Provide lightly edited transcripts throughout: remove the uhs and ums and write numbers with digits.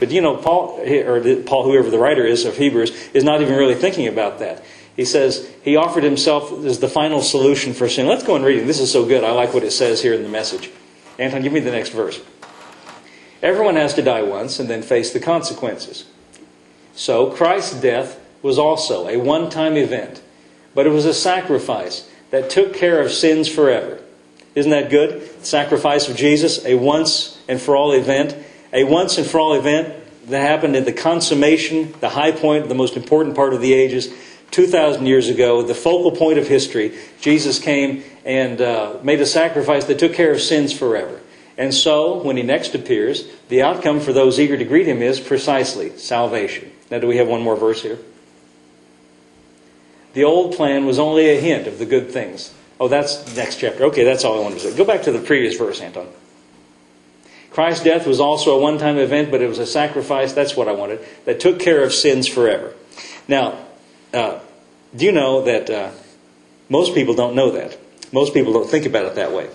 But Paul, whoever the writer is of Hebrews, is not even really thinking about that. He says he offered himself as the final solution for sin. Let's go and read it. This is so good. I like what it says here in the Message. Anton, give me the next verse. Everyone has to die once and then face the consequences. So Christ's death was also a one-time event, but it was a sacrifice that took care of sins forever. Isn't that good? The sacrifice of Jesus, a once and for all event. A once and for all event that happened in the consummation, the high point, the most important part of the ages, 2,000 years ago, the focal point of history. Jesus came and made a sacrifice that took care of sins forever. And so, when he next appears, the outcome for those eager to greet him is precisely salvation. Now, do we have one more verse here? The old plan was only a hint of the good things. Oh, that's the next chapter. Okay, that's all I wanted to say. Go back to the previous verse, Anton. Christ's death was also a one-time event, but it was a sacrifice, that's what I wanted, that took care of sins forever. Now, do you know that most people don't know that? Most people don't think about it that way.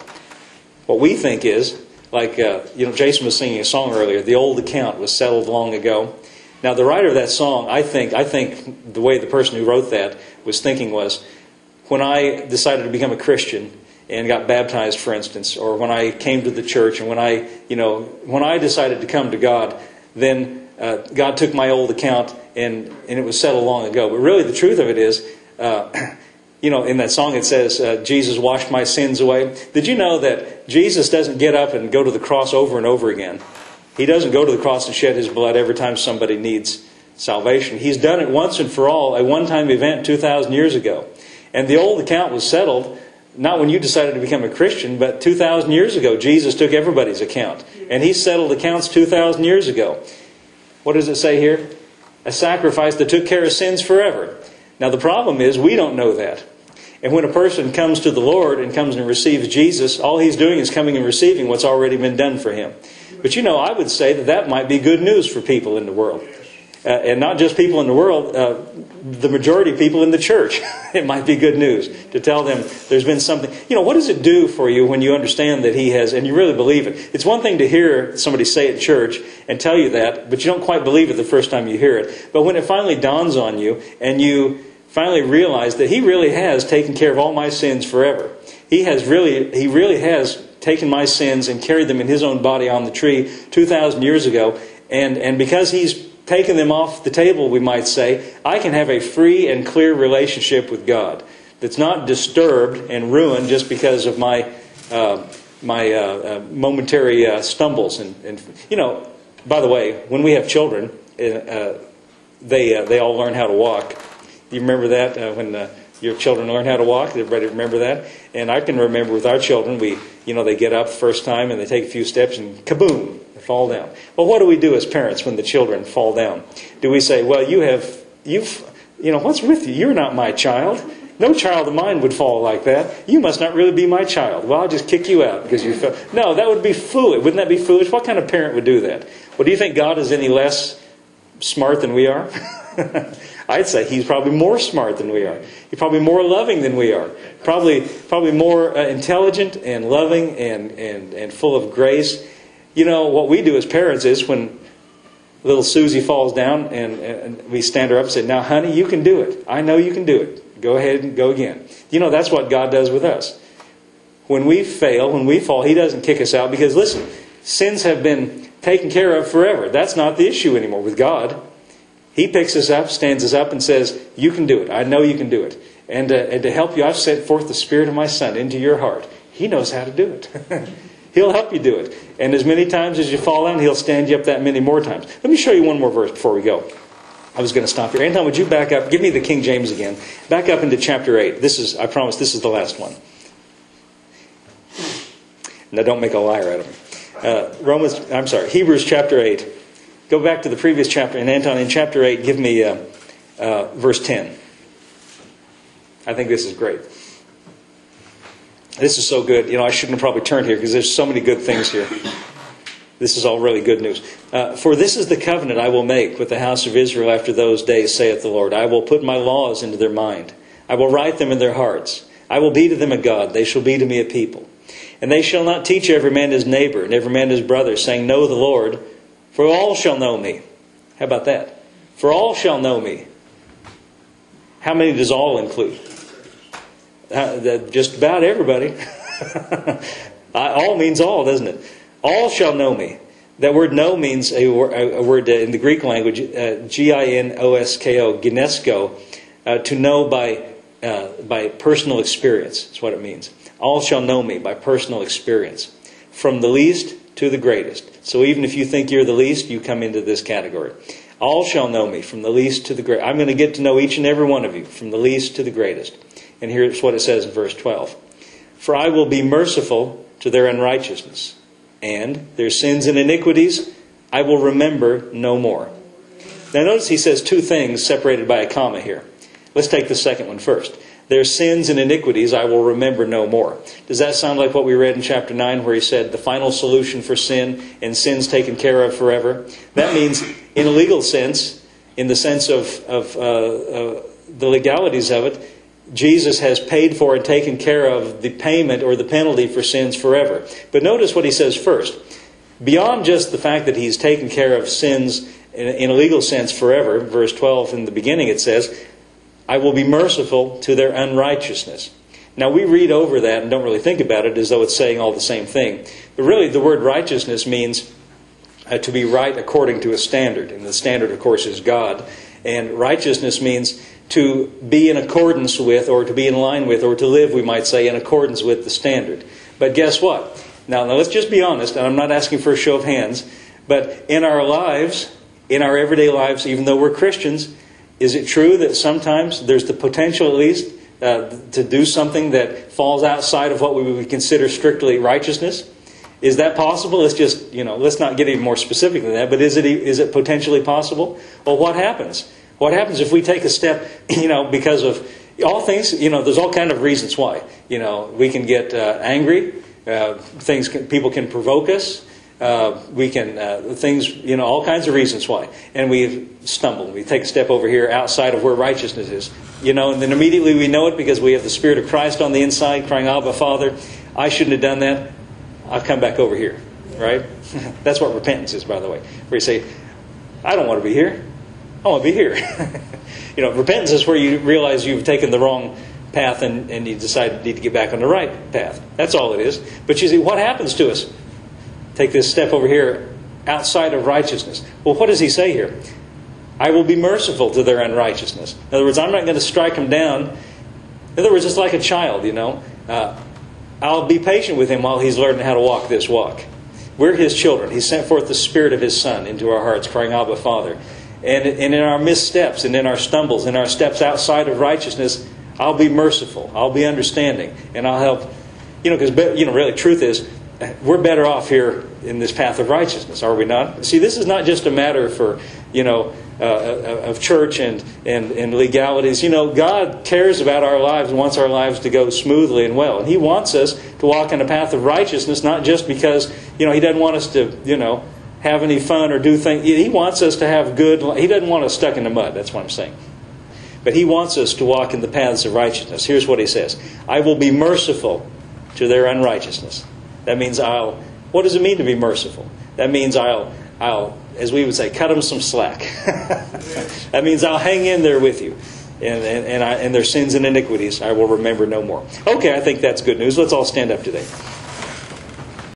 What we think is, like, Jason was singing a song earlier, the old account was settled long ago. Now, the writer of that song, I think the way the person who wrote that was thinking was, when I decided to become a Christian and got baptized, for instance, or when I came to the church and when I decided to come to God, then God took my old account and it was settled long ago. But really, the truth of it is, in that song it says, Jesus washed my sins away. Did you know that Jesus doesn't get up and go to the cross over and over again? He doesn't go to the cross and shed his blood every time somebody needs salvation. He's done it once and for all, a one-time event 2,000 years ago. And the old account was settled, not when you decided to become a Christian, but 2,000 years ago. Jesus took everybody's account. And he settled accounts 2,000 years ago. What does it say here? A sacrifice that took care of sins forever. Now the problem is, we don't know that. And when a person comes to the Lord and comes and receives Jesus, all he's doing is coming and receiving what's already been done for him. But I would say that might be good news for people in the world. And not just people in the world, the majority of people in the church. It might be good news to tell them there's been something. What does it do for you when you understand that he has, and you really believe it? It's one thing to hear somebody say it at church and tell you that, but you don't quite believe it the first time you hear it. But when it finally dawns on you and you finally realize that he really has taken care of all my sins forever. He really has taken my sins and carried them in his own body on the tree 2,000 years ago. And because he's taken them off the table, we might say, I can have a free and clear relationship with God that's not disturbed and ruined just because of my momentary stumbles. And by the way, when we have children, they all learn how to walk. Do you remember that when your children learn how to walk? Everybody remember that? And I can remember with our children, they get up the first time and they take a few steps and kaboom, they fall down. Well, what do we do as parents when the children fall down? Do we say, well, what's with you? You're not my child. No child of mine would fall like that. You must not really be my child. Well, I'll just kick you out because you fell. No, that would be foolish. Wouldn't that be foolish? What kind of parent would do that? Well, do you think God is any less smart than we are? I'd say he's probably more smart than we are. He's probably more loving than we are. Probably more intelligent and loving and full of grace. What we do as parents is when little Susie falls down and we stand her up and say, now, honey, you can do it. I know you can do it. Go ahead and go again. That's what God does with us. When we fail, when we fall, he doesn't kick us out because, listen, sins have been taken care of forever. That's not the issue anymore with God. He picks us up, stands us up, and says, you can do it. I know you can do it. And to help you, I've sent forth the Spirit of my Son into your heart. He knows how to do it. He'll help you do it. And as many times as you fall down, he'll stand you up that many more times. Let me show you one more verse before we go. I was going to stop here. Anton, would you back up? Give me the King James again. Back up into chapter 8. I promise this is the last one. Now, don't make a liar out of me. Hebrews chapter 8. Go back to the previous chapter. And Anton, in chapter 8, give me verse 10. I think this is great. This is so good. I shouldn't have probably turned here because there's so many good things here. This is all really good news. For this is the covenant I will make with the house of Israel after those days, saith the Lord. I will put my laws into their mind. I will write them in their hearts. I will be to them a God. They shall be to me a people. And they shall not teach every man his neighbor and every man his brother, saying, Know the Lord, For all shall know me. How about that? For all shall know me. How many does all include? Just about everybody. All means all, doesn't it? All shall know me. That word know means a word in the Greek language, G-I-N-O-S-K-O, ginesko, to know by personal experience. That's what it means. All shall know me by personal experience. From the least to the greatest. So even if you think you're the least, you come into this category. All shall know me, from the least to the greatest. I'm going to get to know each and every one of you, from the least to the greatest. And here's what it says in verse 12. For I will be merciful to their unrighteousness, and their sins and iniquities I will remember no more. Now notice he says two things separated by a comma here. Let's take the second one first. Their sins and iniquities I will remember no more. Does that sound like what we read in chapter 9 where he said the final solution for sin and sin's taken care of forever? That means in a legal sense, in the sense of the legalities of it, Jesus has paid for and taken care of the payment or the penalty for sins forever. But notice what he says first. Beyond just the fact that he's taken care of sins in a legal sense forever, verse 12 in the beginning it says, I will be merciful to their unrighteousness. Now we read over that and don't really think about it as though it's saying all the same thing. But really the word righteousness means to be right according to a standard. And the standard, of course, is God. And righteousness means to be in accordance with, or to be in line with, or to live, we might say, in accordance with the standard. But guess what? Now let's just be honest, and I'm not asking for a show of hands, but in our lives, in our everyday lives, even though we're Christians, is it true that sometimes there's the potential at least to do something that falls outside of what we would consider strictly righteousness? Is that possible? Let's just, let's not get any more specific than that, but is it potentially possible? Well, what happens? What happens if we take a step, because of all things, there's all kind of reasons why. We can get angry, people can provoke us, we can, all kinds of reasons why. And we stumble. We take a step over here outside of where righteousness is. And then immediately we know it because we have the Spirit of Christ on the inside crying, Abba, Father, I shouldn't have done that. I'll come back over here. Right? That's what repentance is, by the way. Where you say, I don't want to be here. I want to be here. Repentance is where you realize you've taken the wrong path and you decide you need to get back on the right path. That's all it is. But you see, what happens to us? Take this step over here outside of righteousness. Well, what does he say here? I will be merciful to their unrighteousness. In other words, I'm not going to strike them down. In other words, it's like a child, I'll be patient with him while he's learning how to walk this walk. We're his children. He sent forth the Spirit of his Son into our hearts, crying, Abba, Father. And in our missteps and in our stumbles, in our steps outside of righteousness, I'll be merciful. I'll be understanding. And I'll help. Because, really, truth is, we're better off here in this path of righteousness, are we not? See, this is not just a matter for, of church and legalities. God cares about our lives and wants our lives to go smoothly and well. And He wants us to walk in a path of righteousness, not just because, He doesn't want us to, have any fun or do things. He wants us to have good. He doesn't want us stuck in the mud. That's what I'm saying. But He wants us to walk in the paths of righteousness. Here's what He says. I will be merciful to their unrighteousness. That means what does it mean to be merciful? That means I'll, as we would say, cut them some slack. That means I'll hang in there with you. And their sins and iniquities I will remember no more. Okay, I think that's good news. Let's all stand up today.